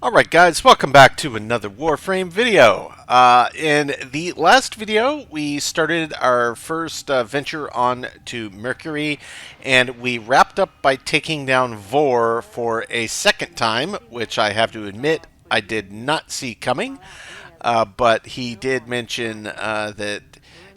Alright guys, welcome back to another Warframe video. In the last video, we started our first venture on to Mercury, and we wrapped up by taking down Vor for a second time, which I have to admit I did not see coming, but he did mention that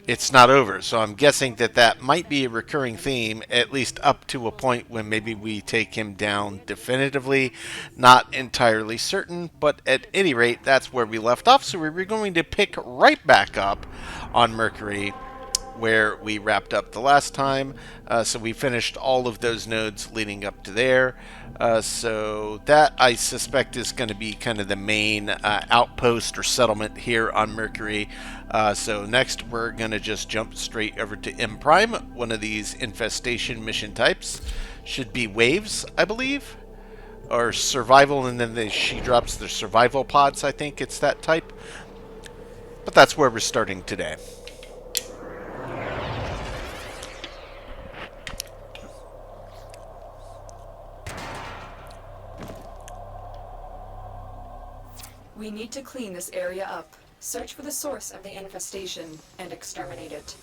it's not over. So I'm guessing that that might be a recurring theme, at least up to a point when maybe we take him down definitively. Not entirely certain, but at any rate, that's where we left off. So we're going to pick right back up on Mercury where we wrapped up the last time. So we finished all of those nodes leading up to there. So that, I suspect, is going to be kind of the main outpost or settlement here on Mercury. So next we're going to just jump straight over to M Prime. One of these infestation mission types should be waves, I believe, or survival, and then she drops the survival pods. I think it's that type. But that's where we're starting today. We need to clean this area up, search for the source of the infestation, and exterminate it.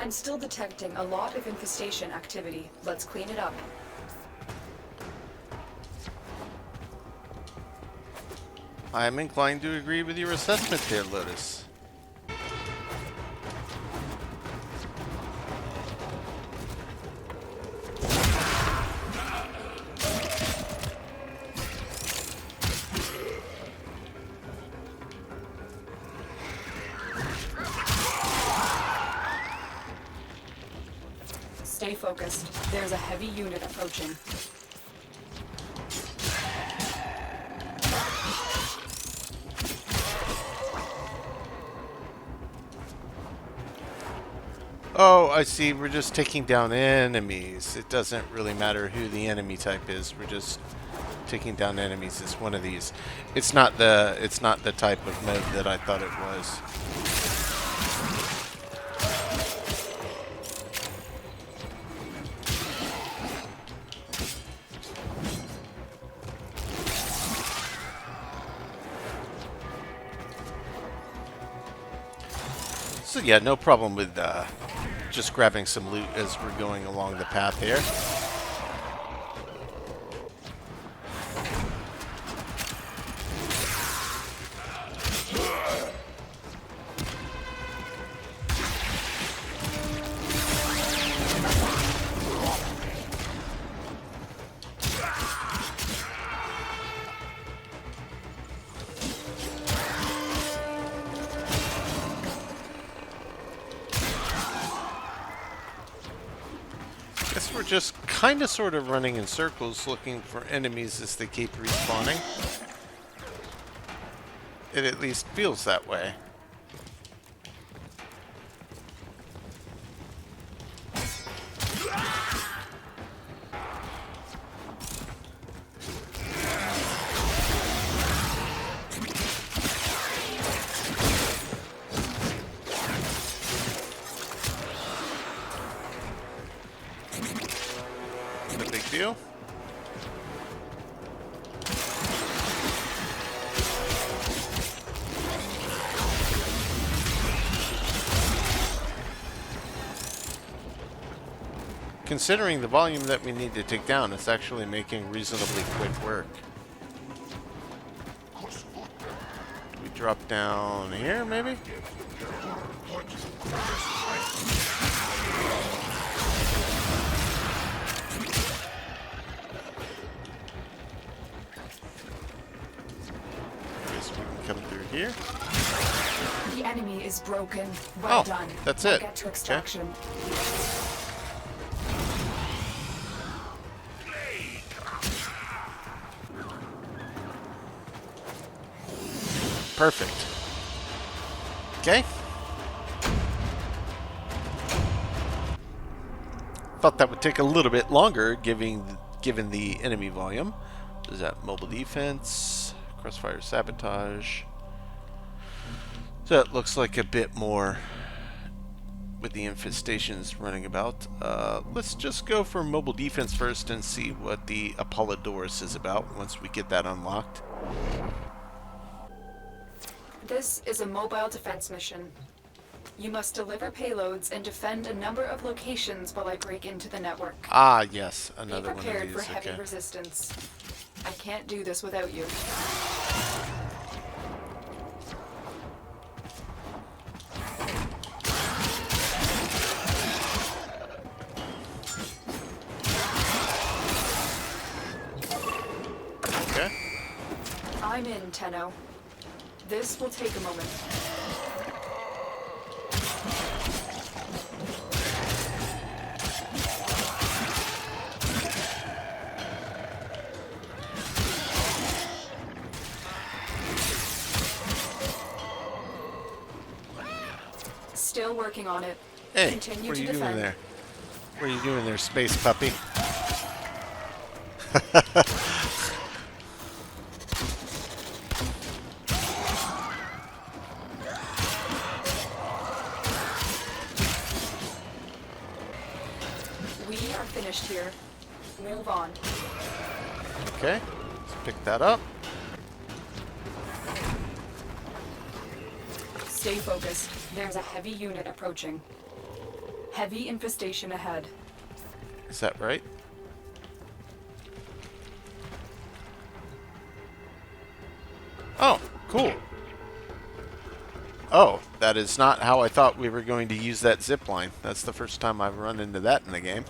I'm still detecting a lot of infestation activity. Let's clean it up. I'm inclined to agree with your assessment there, Lotus. Stay focused. There's a heavy unit approaching. Oh, I see. We're just taking down enemies. It doesn't really matter who the enemy type is. We're just taking down enemies. It's one of these. It's not the type of mode that I thought it was. So yeah, no problem with just grabbing some loot as we're going along the path here. Guess we're just kind of sort of running in circles looking for enemies as they keep respawning. It at least feels that way. No big deal. Considering the volume that we need to take down, it's actually making reasonably quick work. We drop down here, maybe? Guess we can come through here. The enemy is broken. Well done. That's Now it. get to extraction. perfect. Okay. Thought that would take a little bit longer, given the enemy volume. Is that mobile defense, crossfire sabotage? So it looks like a bit more with the infestations running about. Let's just go for mobile defense first and see what the Appollodorus is about once we get that unlocked. This is a mobile defense mission. You must deliver payloads and defend a number of locations while I break into the network. Ah, yes, another one of Be prepared these. for heavy Okay. resistance. I can't do this without you. Okay. I'm in, Tenno. This will take a moment. Still working on it. Hey, Continue what are to you doing defend. there? What are you doing there, space puppy? We are finished here. Move on. Okay, let's pick that up. Stay focused. There's a heavy unit approaching. Heavy infestation ahead. Is that right? Oh, cool. Oh, that is not how I thought we were going to use that zip line. That's the first time I've run into that in the game.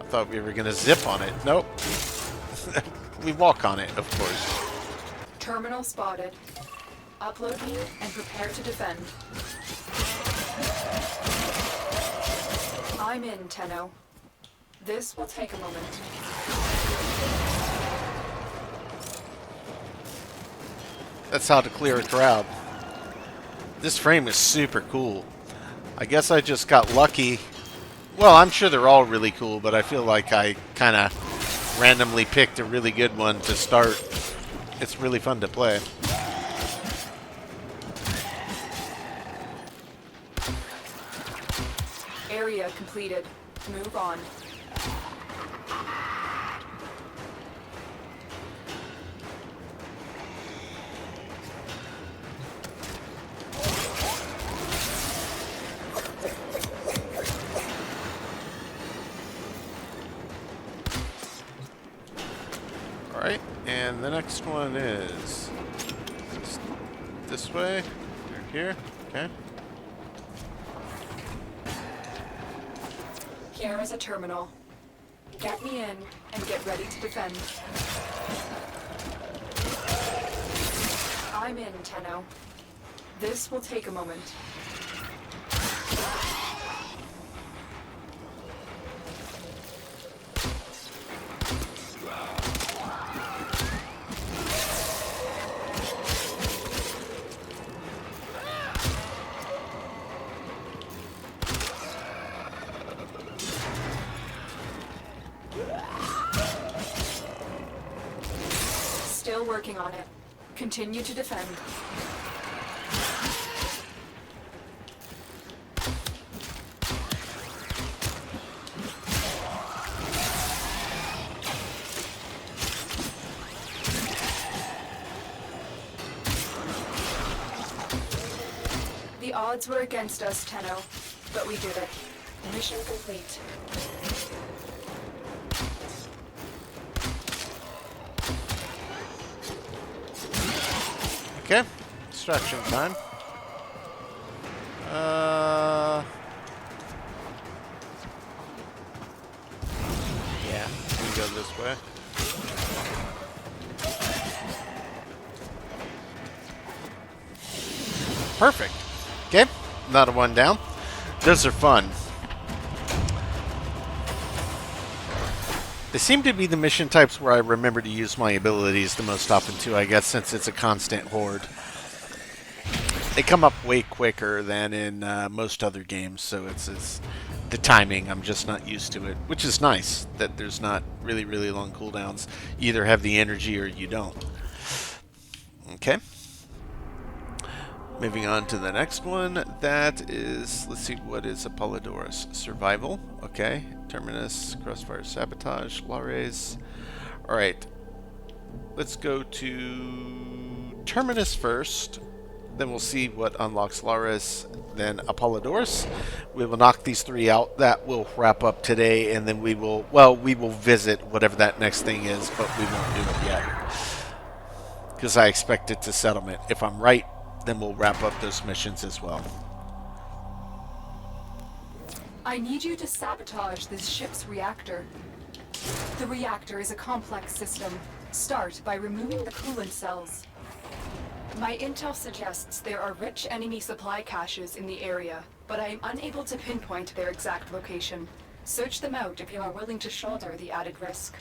I thought we were going to zip on it. Nope. We walk on it, of course. Terminal spotted. Upload me and prepare to defend. I'm in, Tenno. This will take a moment. That's how to clear a crowd. This frame is super cool. I guess I just got lucky. Well, I'm sure they're all really cool, but I feel like I kind of randomly picked a really good one to start. It's really fun to play. Area completed. Move on. Alright, and the next one is this way, or here, okay. Here is a terminal. Get me in and get ready to defend. I'm in, Tenno. This will take a moment. Still working on it. Continue to defend. The odds were against us, Tenno, but we did it. Mission complete. Okay, extraction time. Yeah, we go this way. Perfect. Okay, another one down. Those are fun. They seem to be the mission types where I remember to use my abilities the most often too, I guess, since it's a constant horde. They come up way quicker than in most other games, so it's the timing. I'm just not used to it, which is nice that there's not really, really long cooldowns. You either have the energy or you don't. Okay. Moving on to the next one. That is, let's see, what is Appollodorus? Survival. Okay. Terminus, crossfire, sabotage, Lares. Alright. Let's go to Terminus first. Then we'll see what unlocks Lares, then Appollodorus. We will knock these three out. That will wrap up today, and then we will visit whatever that next thing is, but we won't do it yet. Because I expect it to settlement. If I'm right, then we'll wrap up those missions as well. I need you to sabotage this ship's reactor. The reactor is a complex system. Start by removing the coolant cells. My intel suggests there are rich enemy supply caches in the area, but I am unable to pinpoint their exact location. Search them out if you are willing to shoulder the added risk.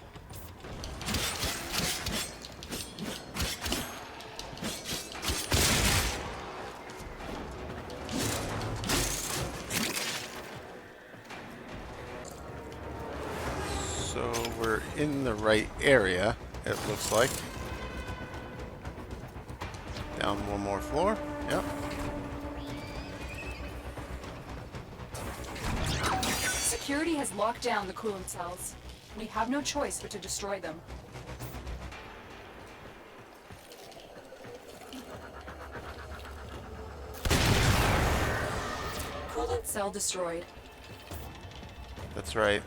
So we're in the right area, it looks like. Down one more floor. Yep. Security has locked down the coolant cells. We have no choice but to destroy them. Coolant cell destroyed. That's right.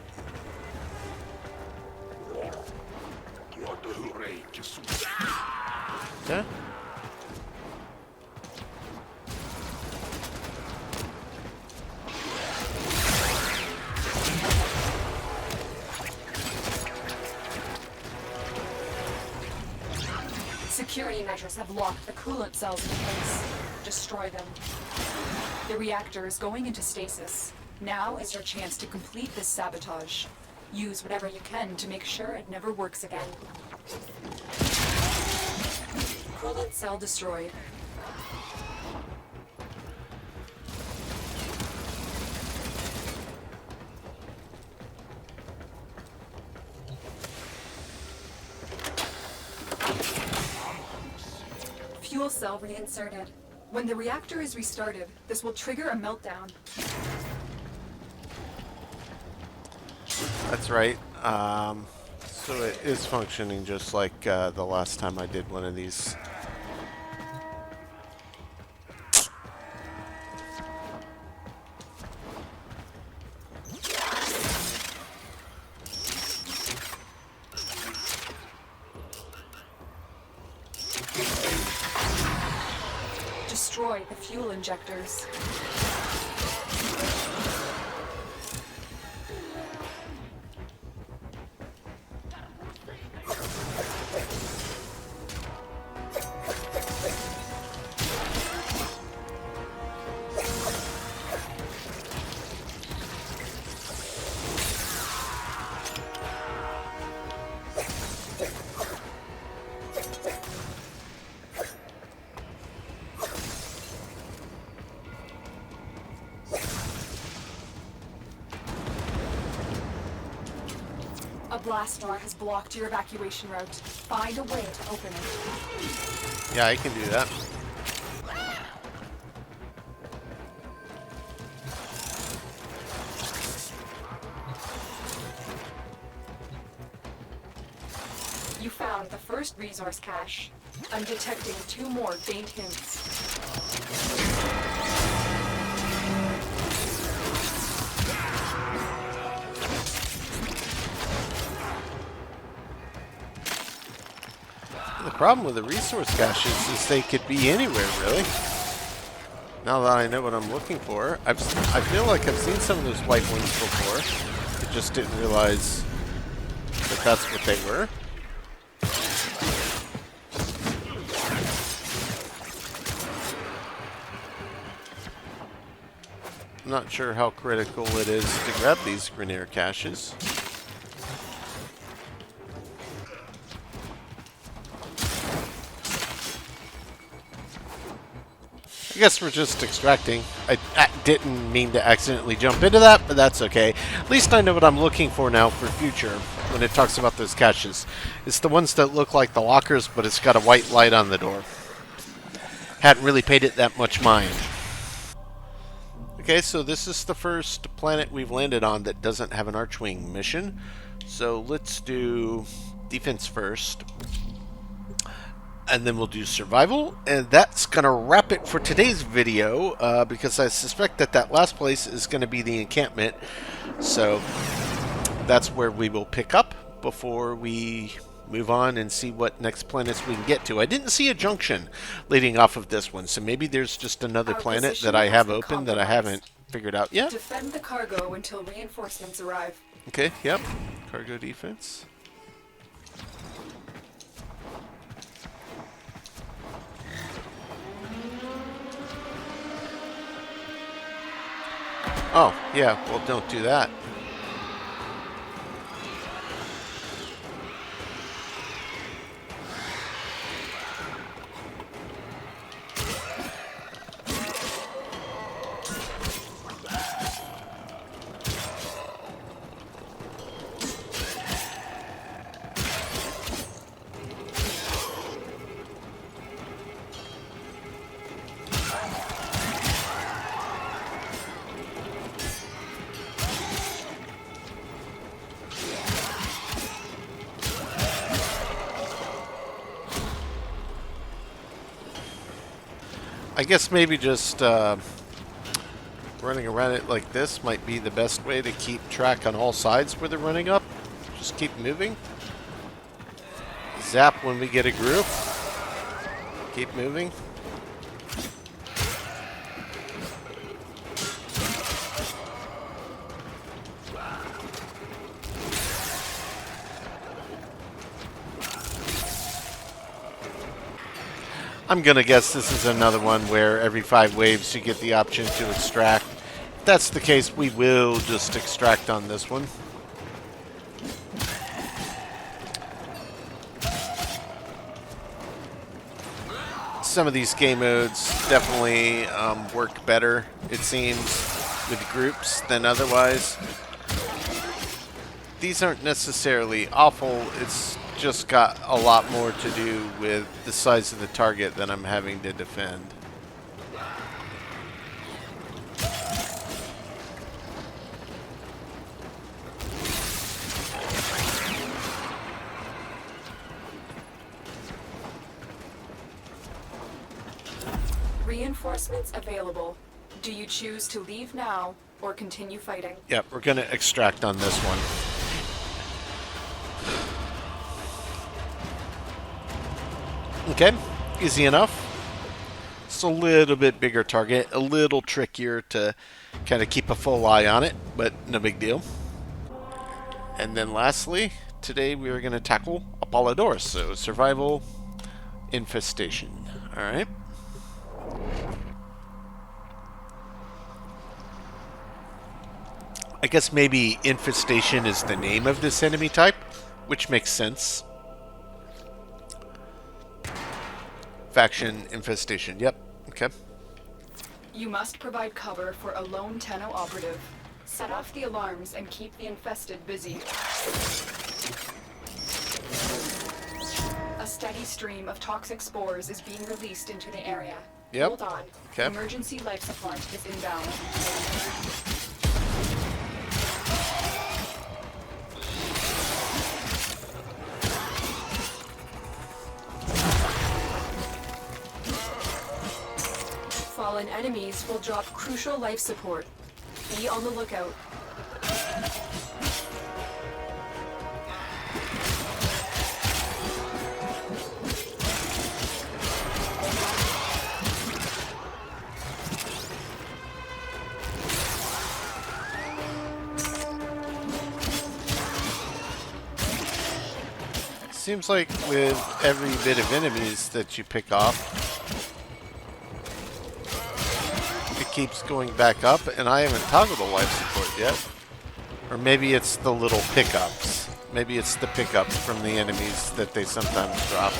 Okay. Security measures have locked the coolant cells in place. Destroy them. The reactor is going into stasis. Now is your chance to complete this sabotage. Use whatever you can to make sure it never works again. Coolant cell destroyed. Fuel cell reinserted. When the reactor is restarted, this will trigger a meltdown. That's right. So it is functioning just like the last time I did one of these. Destroy the fuel injectors. A blast door has blocked your evacuation route. Find a way to open it. Yeah, I can do that. You found the first resource cache. I'm detecting 2 more faint hints. The problem with the resource caches is they could be anywhere, really. Now that I know what I'm looking for, I feel like I've seen some of those white ones before. I just didn't realize that that's what they were. I'm not sure how critical it is to grab these Grenier caches. guess we're just extracting. I didn't mean to accidentally jump into that, but that's okay. At least I know what I'm looking for now for future when it talks about those caches. It's the ones that look like the lockers, but it's got a white light on the door. Hadn't really paid it that much mind. Okay, so this is the first planet we've landed on that doesn't have an Archwing mission. So let's do defense first. And then we'll do survival, and that's going to wrap it for today's video, because I suspect that that last place is going to be the encampment. So that's where we will pick up before we move on and see what next planets we can get to. I didn't see a junction leading off of this one, so maybe there's just another planet that I have open that I haven't figured out yet. Defend the cargo until reinforcements arrive. Okay, yep. Cargo defense. Oh, yeah, well, don't do that. I guess maybe just running around it like this might be the best way to keep track on all sides where they're running up. Just keep moving. Zap when we get a group. Keep moving. I'm gonna guess this is another one where every 5 waves you get the option to extract. If that's the case, we will just extract on this one. Some of these game modes definitely work better, it seems, with groups than otherwise. These aren't necessarily awful, it's just got a lot more to do with the size of the target that I'm having to defend. Reinforcements available. Do you choose to leave now or continue fighting? Yep, we're going to extract on this one. Okay, easy enough. It's a little bit bigger target, a little trickier to kind of keep a full eye on it, but no big deal. And then lastly, today we are going to tackle Appollodorus, so survival, infestation. Alright. I guess maybe infestation is the name of this enemy type, which makes sense. Faction infestation. Yep. Okay. You must provide cover for a lone Tenno operative. Set off the alarms and keep the infested busy. A steady stream of toxic spores is being released into the area. Yep. Hold on. Okay. Emergency life support is inbound. Fallen enemies will drop crucial life support. Be on the lookout. Seems like with every bit of enemies that you pick off, it keeps going back up, and I haven't toggled the life support yet. Or maybe it's the little pickups. Maybe it's the pickups from the enemies that they sometimes drop.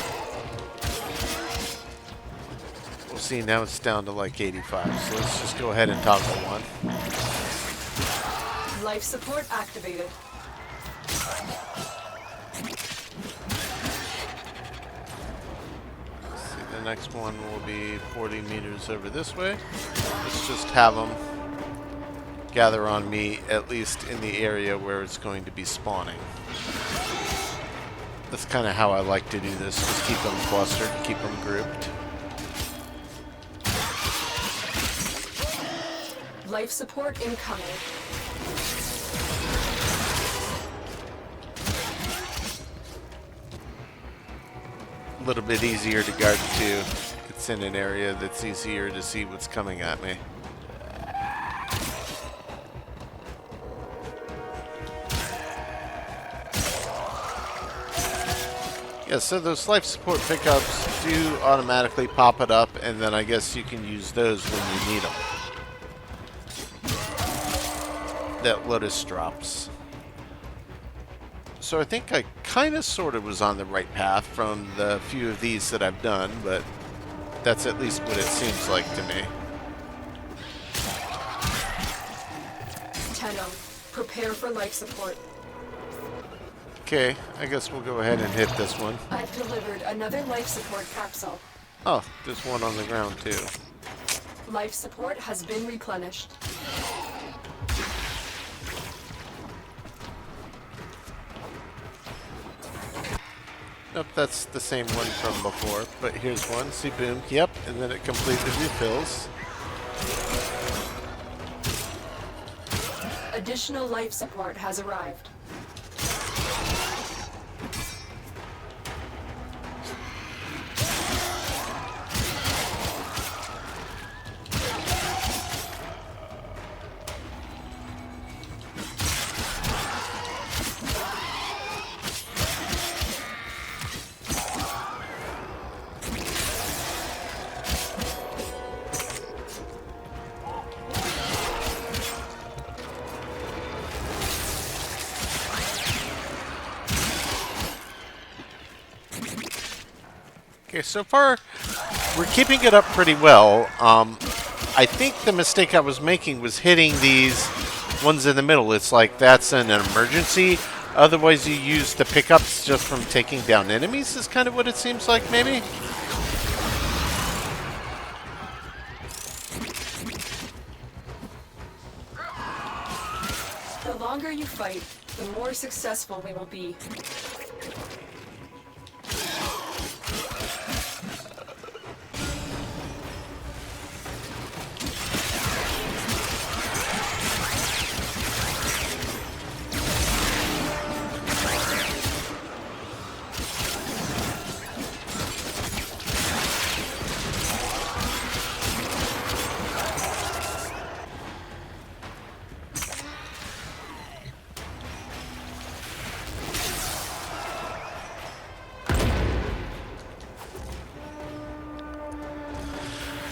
We'll see See, now it's down to like 85, so let's just go ahead and toggle one. Life support activated. See, the next one will be 40 meters over this way. Let's just have them gather on me, at least in the area where it's going to be spawning. That's kind of how I like to do this, just keep them clustered, keep them grouped. Life support incoming. A little bit easier to guard too. It's in an area that's easier to see what's coming at me. Yeah, so those life support pickups do automatically pop it up, and then I guess you can use those when you need them. That Lotus drops. So I think I kind of sort of was on the right path from the few of these that I've done, but that's at least what it seems like to me. Tenno, prepare for life support. Okay, I guess we'll go ahead and hit this one. I've delivered another life support capsule. Oh, there's one on the ground too. Life support has been replenished. Nope, that's the same one from before, but here's one. See, boom, yep, and then it completely refills. Additional life support has arrived. Okay, so far we're keeping it up pretty well. I think the mistake I was making was hitting these ones in the middle. It's like that's an emergency. Otherwise you use the pickups just from taking down enemies is kind of what it seems like, maybe? The longer you fight, the more successful we will be.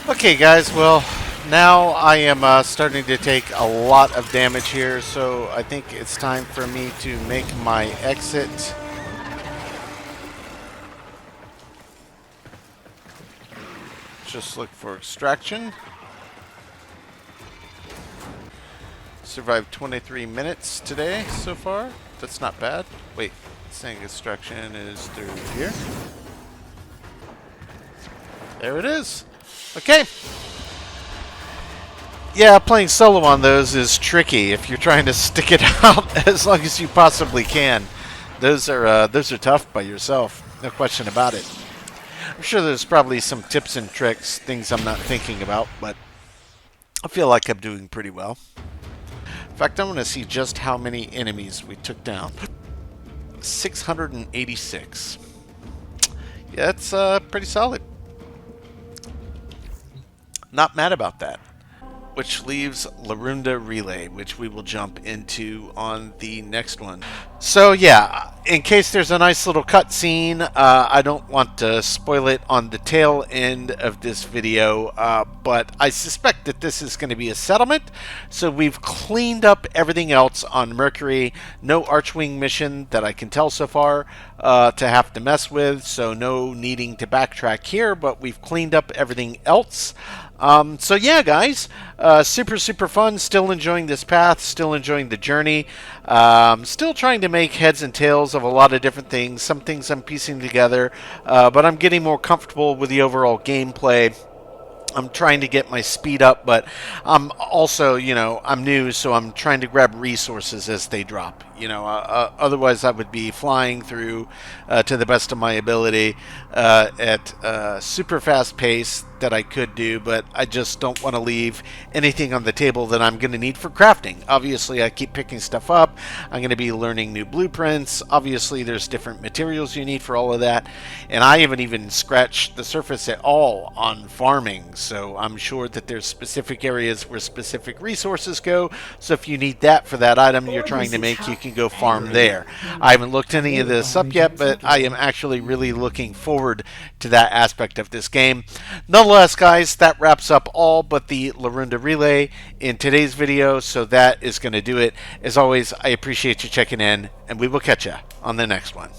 Okay guys, well, now I am starting to take a lot of damage here, so I think it's time for me to make my exit. Just look for extraction. Survived 23 minutes today so far. That's not bad. Wait, it's saying extraction is through here. There it is. Okay. Yeah, playing solo on those is tricky if you're trying to stick it out as long as you possibly can. Those are tough by yourself, no question about it. I'm sure there's probably some tips and tricks, things I'm not thinking about, but I feel like I'm doing pretty well. In fact, I want to see just how many enemies we took down. 686. Yeah, that's pretty solid. Not mad about that. which leaves Larunda Relay, which we will jump into on the next one. So yeah, in case there's a nice little cutscene, I don't want to spoil it on the tail end of this video, but I suspect that this is going to be a settlement. So we've cleaned up everything else on Mercury. No Archwing mission that I can tell so far to have to mess with, so no needing to backtrack here, but we've cleaned up everything else. So yeah, guys, super fun. Still enjoying this path, still enjoying the journey. Still trying to make heads and tails of a lot of different things. Some things I'm piecing together, but I'm getting more comfortable with the overall gameplay. I'm trying to get my speed up, but I'm also, I'm new, so I'm trying to grab resources as they drop. Otherwise I would be flying through to the best of my ability at a super fast pace that I could do, but I just don't want to leave anything on the table that I'm going to need for crafting. Obviously, I keep picking stuff up. I'm going to be learning new blueprints. Obviously, there's different materials you need for all of that, and I haven't even scratched the surface at all on farming, so I'm sure that there's specific areas where specific resources go, so if you need that for that item you're trying to make, you can go farm there. I haven't looked any of this up yet, but I am actually really looking forward to that aspect of this game. Nonetheless, guys, that wraps up all but the Larunda Relay in today's video, so that is going to do it. As always, I appreciate you checking in, and we will catch you on the next one.